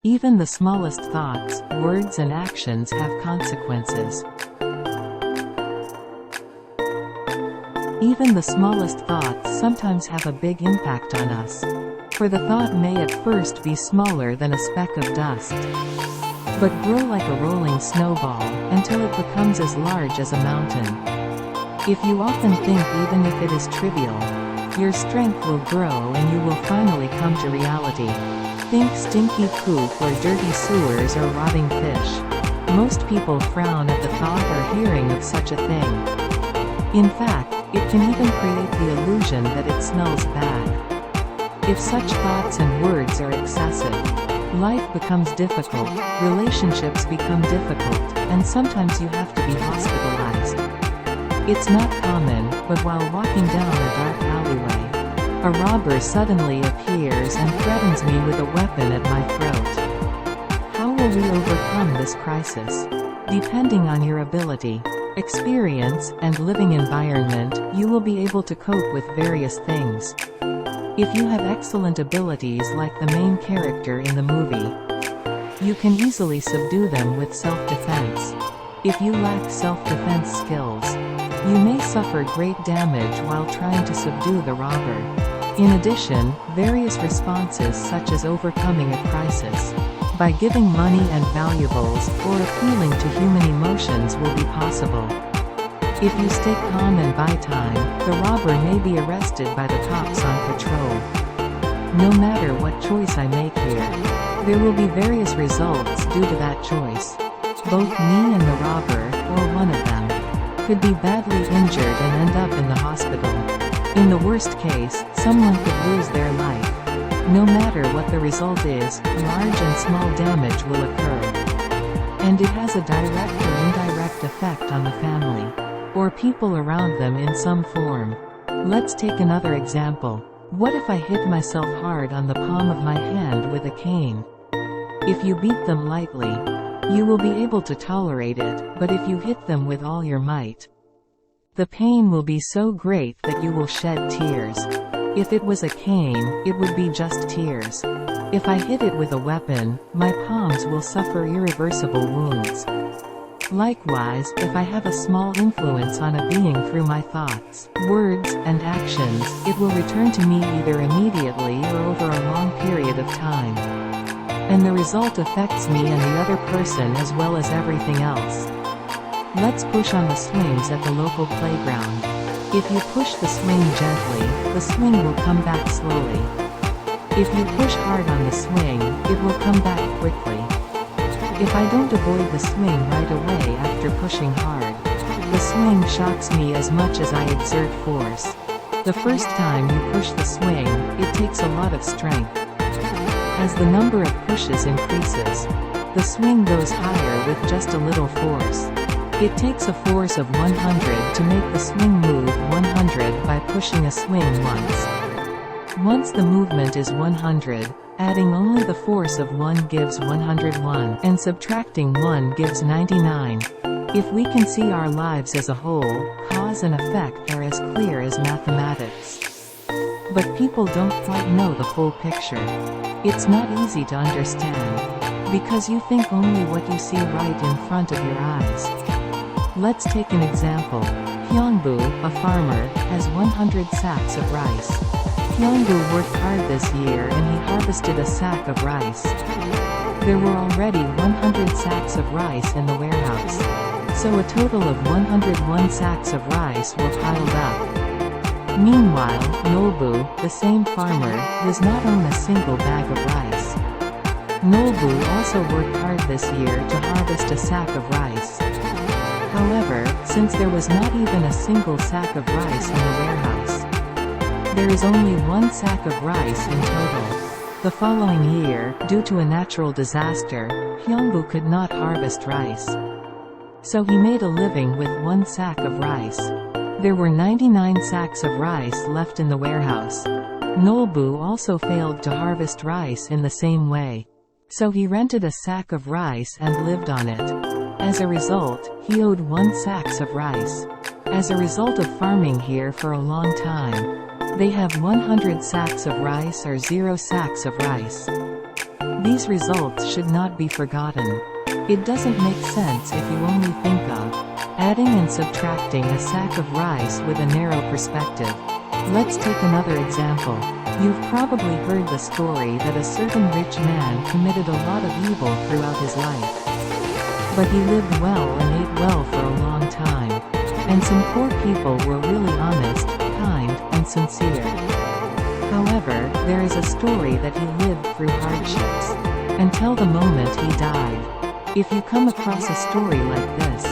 Even the smallest thoughts, words and actions have consequences. Even the smallest thoughts sometimes have a big impact on us. For the thought may at first be smaller than a speck of dust, but grow like a rolling snowball, until it becomes as large as a mountain. If you often think even if it is trivial, your strength will grow and you will finally come to reality. Think stinky poop or dirty sewers or rotting fish. Most people frown at the thought or hearing of such a thing. In fact, it can even create the illusion that it smells bad. If such thoughts and words are excessive, life becomes difficult, relationships become difficult, and sometimes you have to be hospitalized. It's not common, but while walking down a dark alleyway, a robber suddenly appears and threatens me with a weapon at my throat. How will we overcome this crisis? Depending on your ability, experience, and living environment, you will be able to cope with various things. If you have excellent abilities like the main character in the movie, you can easily subdue them with self-defense. If you lack self-defense skills, you may suffer great damage while trying to subdue the robber. In addition, various responses such as overcoming a crisis by giving money and valuables, or appealing to human emotions will be possible. If you stay calm and buy time, the robber may be arrested by the cops on patrol. No matter what choice I make here, there will be various results due to that choice. Both me and the robber, or one of them, could be badly injured and end up in the hospital. In the worst case, someone could lose their life. No matter what the result is, large and small damage will occur. And it has a direct or indirect effect on the family, or people around them in some form. Let's take another example. What if I hit myself hard on the palm of my hand with a cane? If you beat them lightly, you will be able to tolerate it, but if you hit them with all your might, the pain will be so great that you will shed tears. If it was a cane, it would be just tears. If I hit it with a weapon, my palms will suffer irreversible wounds. Likewise, if I have a small influence on a being through my thoughts, words, and actions, it will return to me either immediately or over a long period of time. And the result affects me and the other person as well as everything else. Let's push on the swings at the local playground. If you push the swing gently, the swing will come back slowly. If you push hard on the swing, it will come back quickly. If I don't avoid the swing right away after pushing hard, the swing shocks me as much as I exert force. The first time you push the swing, it takes a lot of strength. As the number of pushes increases, the swing goes higher with just a little force. It takes a force of 100 to make the swing move 100 by pushing a swing once. Once the movement is 100, adding only the force of 1 gives 101, and subtracting 1 gives 99. If we can see our lives as a whole, cause and effect are as clear as mathematics. But people don't quite know the full picture. It's not easy to understand, because you think only what you see right in front of your eyes. Let's take an example. Hyungbu, a farmer, has 100 sacks of rice. Hyungbu worked hard this year and he harvested a sack of rice. There were already 100 sacks of rice in the warehouse. So a total of 101 sacks of rice were piled up. Meanwhile, Nolbu, the same farmer, does not own a single bag of rice. Nolbu also worked hard this year to harvest a sack of rice. However, since there was not even a single sack of rice in the warehouse, there is only 1 sack of rice in total. The following year, due to a natural disaster, Hyungbu could not harvest rice. So he made a living with 1 sack of rice. There were 99 sacks of rice left in the warehouse. Nolbu also failed to harvest rice in the same way. So he rented a sack of rice and lived on it. As a result, he owed 1 sack of rice. As a result of farming here for a long time, they have 100 sacks of rice or 0 sacks of rice. These results should not be forgotten. It doesn't make sense if you only think of adding and subtracting a sack of rice with a narrow perspective. Let's take another example. You've probably heard the story that a certain rich man committed a lot of evil throughout his life. But he lived well and ate well for a long time. And some poor people were really honest, kind, and sincere. However, there is a story that he lived through hardships until the moment he died. If you come across a story like this,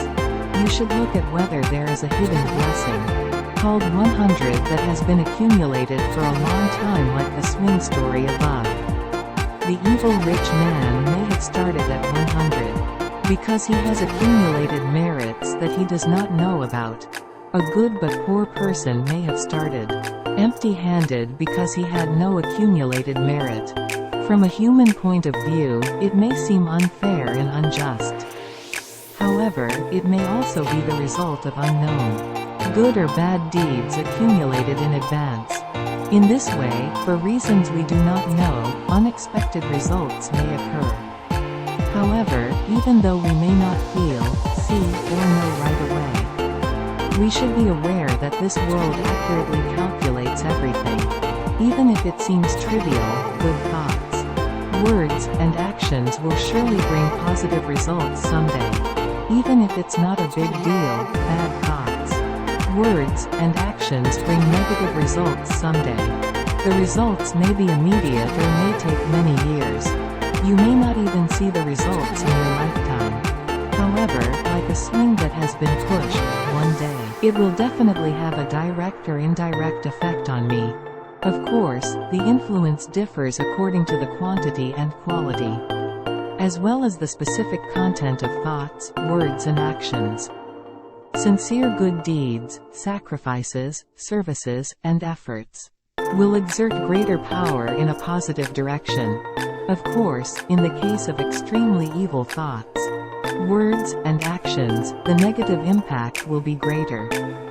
you should look at whether there is a hidden blessing called 100 that has been accumulated for a long time, like the swing story above. The evil rich man may have started at 100 because he has accumulated merits that he does not know about. A good but poor person may have started empty-handed because he had no accumulated merit. From a human point of view, it may seem unfair and unjust. However, it may also be the result of unknown good or bad deeds accumulated in advance. In this way, for reasons we do not know, unexpected results may occur. However, even though we may not feel, see, or know right away, we should be aware that this world accurately calculates everything. Even if it seems trivial, good thoughts, words, and actions will surely bring positive results someday. Even if it's not a big deal, bad thoughts, words, and actions bring negative results someday. The results may be immediate or may take many years. You may not even see the results in your lifetime. However, like a swing that has been pushed, one day, it will definitely have a direct or indirect effect on me. Of course, the influence differs according to the quantity and quality, as well as the specific content of thoughts, words and actions. Sincere good deeds, sacrifices, services, and efforts will exert greater power in a positive direction. Of course, in the case of extremely evil thoughts, words, and actions, the negative impact will be greater.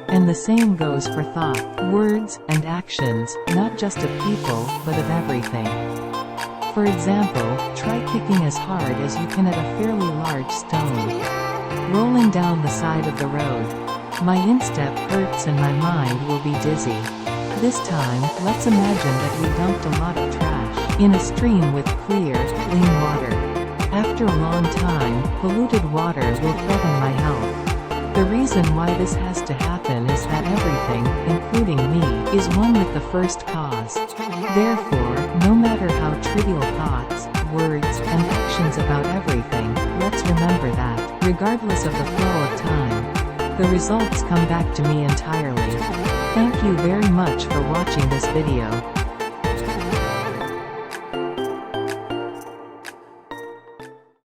And the same goes for thought, words, and actions, not just of people, but of everything. For example, try kicking as hard as you can at a fairly large stone rolling down the side of the road. My instep hurts and my mind will be dizzy. This time, let's imagine that we dumped a lot of trash in a stream with clear, clean water. After a long time, polluted water will threaten my health. The reason why this has to happen is that everything, including me, is one with the first cause. Therefore, no matter how trivial thoughts, words, and actions about everything, let's remember that, regardless of the flow of time, the results come back to me entirely. Thank you very much for watching this video.